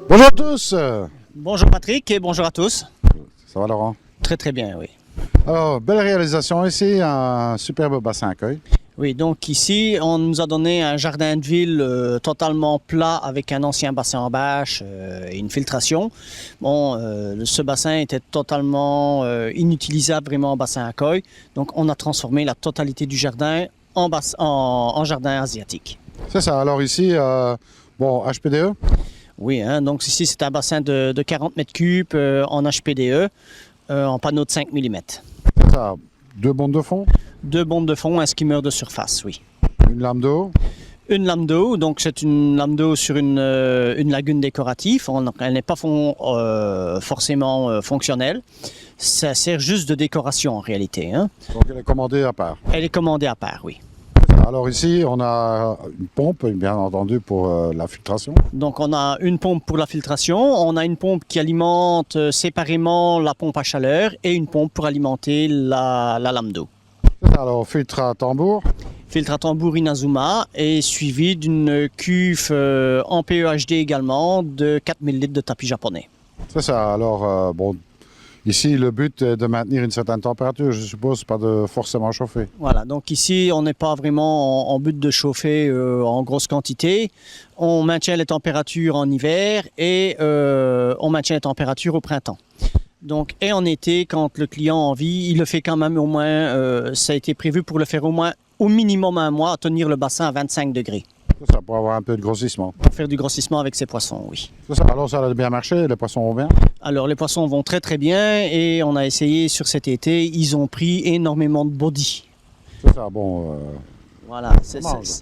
Bonjour à tous. Bonjour Patrick et bonjour à tous. Ça va Laurent? Très très bien, oui. Alors, belle réalisation ici, un superbe bassin à cueil. Oui, donc ici, on nous a donné un jardin de ville totalement plat avec un ancien bassin en bâche et une filtration. Bon, ce bassin était totalement inutilisable vraiment en bassin à cueil. Donc, on a transformé la totalité du jardin en jardin asiatique. C'est ça. Alors ici, bon, HPDE. Oui, hein, donc ici, c'est un bassin de 40 mètres cubes en HPDE, en panneau de 5 mm. C'est ça. 2 bondes de fond. 2 bondes de fond, un skimmer de surface, oui. Une lame d'eau. Une lame d'eau, donc c'est une lame d'eau sur une lagune décorative. Elle n'est pas forcément fonctionnelle. Ça sert juste de décoration en réalité. Hein. Donc elle est commandée à part. Elle est commandée à part, oui. Alors ici, on a une pompe, bien entendu, pour la filtration. Donc on a une pompe pour la filtration, on a une pompe qui alimente séparément la pompe à chaleur et une pompe pour alimenter la lame d'eau. Alors filtre à tambour. Filtre à tambour Inazuma est suivi d'une cuve en PEHD également de 4000 litres de tapis japonais. C'est ça. Alors, bon, ici, le but est de maintenir une certaine température, je suppose, pas de forcément chauffer. Voilà, donc ici, on n'est pas vraiment en but de chauffer en grosse quantité. On maintient les températures en hiver et on maintient les températures au printemps. Donc, et en été, quand le client a envie, il le fait quand même au moins, ça a été prévu pour le faire au minimum un mois, à tenir le bassin à 25 degrés. C'est ça, pour avoir un peu de grossissement. Pour faire du grossissement avec ses poissons, oui. C'est ça. Alors ça a bien marché, les poissons vont bien? Alors, les poissons vont très très bien et on a essayé sur cet été, ils ont pris énormément de body. C'est ça, bon... Voilà,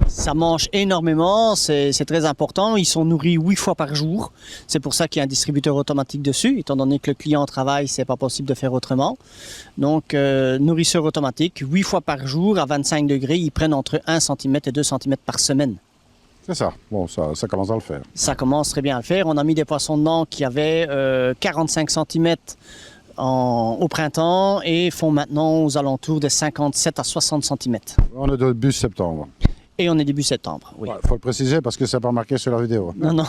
ça mange énormément, c'est très important. Ils sont nourris 8 fois par jour. C'est pour ça qu'il y a un distributeur automatique dessus. Étant donné que le client travaille, c'est pas possible de faire autrement. Donc, nourrisseur automatique, 8 fois par jour à 25 degrés. Ils prennent entre 1 cm et 2 cm par semaine. C'est ça. Bon, ça commence à le faire. Ça commence très bien à le faire. On a mis des poissons dedans qui avaient 45 cm au printemps et font maintenant aux alentours de 57 à 60 cm. On est début septembre. Et on est début septembre, oui. Il faut le préciser parce que c'est pas marqué sur la vidéo. Non.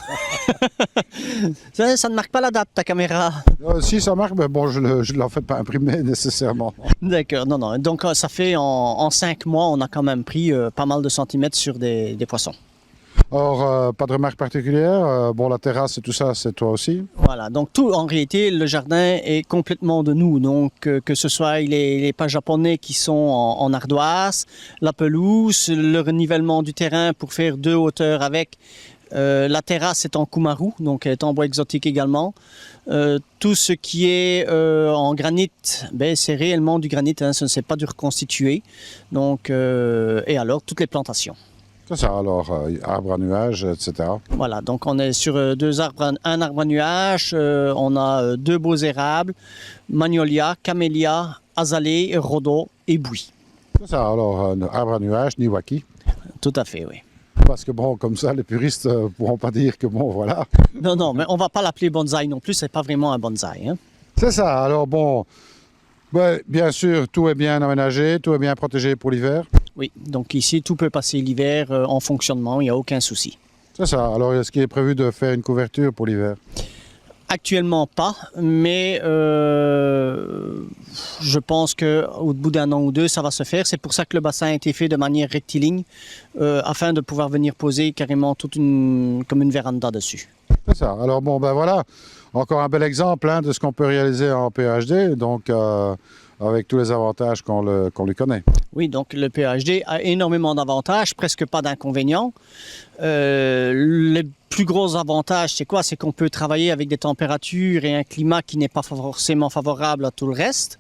ça ne marque pas la date, ta caméra. Si, ça marque, mais bon, je ne l'en fais pas imprimer nécessairement. D'accord, non. Donc, ça fait en 5 mois, on a quand même pris pas mal de centimètres sur des poissons. Or, pas de remarque particulière. Bon, la terrasse et tout ça, c'est toi aussi. Voilà, donc tout, en réalité, le jardin est complètement de nous. Donc, que ce soit les pas japonais qui sont en ardoise, la pelouse, le renivellement du terrain pour faire 2 hauteurs avec. La terrasse est en kumaru, donc elle est en bois exotique également. Tout ce qui est en granit, c'est réellement du granit, hein, ce n'est pas du reconstitué. Donc, et alors, toutes les plantations. C'est ça, alors arbre à nuages, etc. Voilà, donc on est sur un arbre à nuage, on a deux beaux érables, magnolia, camélia, azalée, rhodo et buis. C'est ça, alors arbre à nuages, niwaki. Tout à fait, oui. Parce que bon, comme ça, les puristes ne pourront pas dire que bon, voilà. Non, non, mais on va pas l'appeler bonsaï non plus, c'est pas vraiment un bonsaï. Hein. C'est ça, alors bon, ouais, bien sûr, tout est bien aménagé, tout est bien protégé pour l'hiver. Oui, donc ici, tout peut passer l'hiver en fonctionnement, il n'y a aucun souci. C'est ça, alors est-ce qu'il est prévu de faire une couverture pour l'hiver? Actuellement pas, mais je pense qu'au bout d'un an ou deux, ça va se faire. C'est pour ça que le bassin a été fait de manière rectiligne, afin de pouvoir venir poser carrément comme une véranda dessus. C'est ça, alors bon, ben voilà, encore un bel exemple hein, de ce qu'on peut réaliser en PhD, donc avec tous les avantages qu'on lui connaît. Oui, donc le PhD a énormément d'avantages, presque pas d'inconvénients. Le plus gros avantage, c'est quoi? C'est qu'on peut travailler avec des températures et un climat qui n'est pas forcément favorable à tout le reste.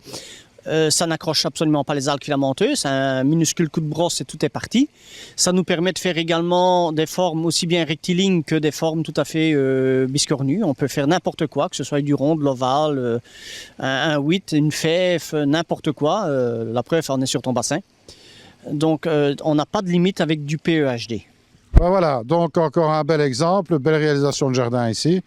Ça n'accroche absolument pas les algues filamenteuses, c'est un minuscule coup de brosse et tout est parti. Ça nous permet de faire également des formes aussi bien rectilignes que des formes tout à fait biscornues. On peut faire n'importe quoi, que ce soit du rond, de l'ovale, un 8, une fève, n'importe quoi. La preuve, on est sur ton bassin. Donc, on n'a pas de limite avec du PEHD. Ben voilà, donc encore un bel exemple, belle réalisation de jardin ici.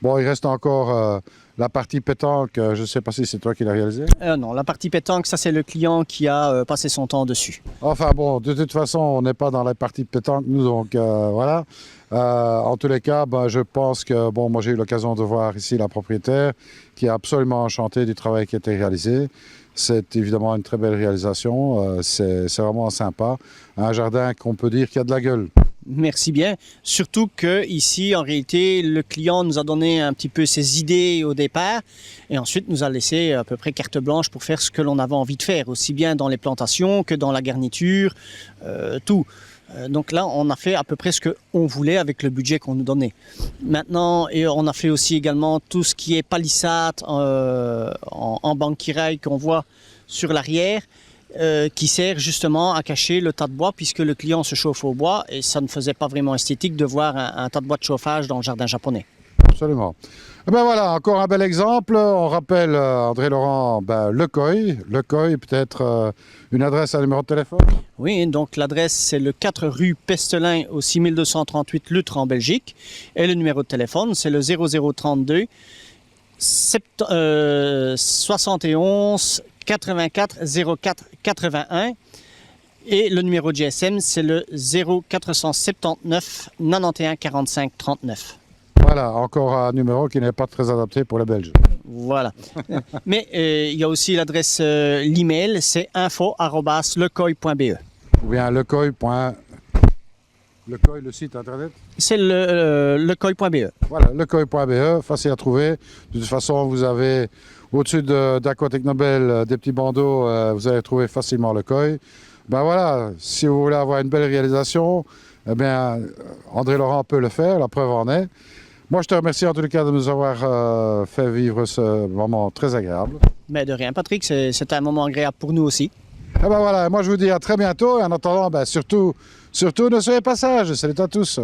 Bon, il reste encore la partie pétanque, je ne sais pas si c'est toi qui l'as réalisé. Non, la partie pétanque, ça c'est le client qui a passé son temps dessus. Enfin bon, de toute façon, on n'est pas dans la partie pétanque, nous, donc voilà. En tous les cas, ben, je pense que, bon, moi j'ai eu l'occasion de voir ici la propriétaire qui est absolument enchantée du travail qui a été réalisé. C'est évidemment une très belle réalisation, c'est vraiment sympa. Un jardin qu'on peut dire qui a de la gueule. Merci bien. Surtout que ici, en réalité, le client nous a donné un petit peu ses idées au départ et ensuite nous a laissé à peu près carte blanche pour faire ce que l'on avait envie de faire, aussi bien dans les plantations que dans la garniture, tout. Donc là, on a fait à peu près ce qu'on voulait avec le budget qu'on nous donnait. Maintenant, et on a fait aussi également tout ce qui est palissade en banquirail qu'on voit sur l'arrière. Qui sert justement à cacher le tas de bois puisque le client se chauffe au bois et ça ne faisait pas vraiment esthétique de voir un tas de bois de chauffage dans le jardin japonais. Absolument. Et ben voilà, encore un bel exemple. On rappelle, André Laurent, le COI, peut-être une adresse, un numéro de téléphone? Oui, donc l'adresse c'est le 4 rue Pestelin au 6238 Lutre en Belgique et le numéro de téléphone c'est le 0032 71 84 04 81 et le numéro de GSM c'est le 0479 91 45 39. Voilà, encore un numéro qui n'est pas très adapté pour les Belges. Voilà. Mais il y a aussi l'adresse, l'email, c'est info@lecoy.be. Ou bien lecoy, le site internet? C'est lecoy.be. Voilà, lecoy.be, facile à trouver. De toute façon, vous avez au-dessus d'Aquatechnobel des petits bandeaux, vous allez trouver facilement le COI. Ben voilà, si vous voulez avoir une belle réalisation, eh bien, André Laurent peut le faire, la preuve en est. Moi, je te remercie en tout cas de nous avoir fait vivre ce moment très agréable. Mais de rien, Patrick, c'est un moment agréable pour nous aussi. Et ben voilà, moi je vous dis à très bientôt et en attendant, surtout ne soyez pas sages, salut à tous.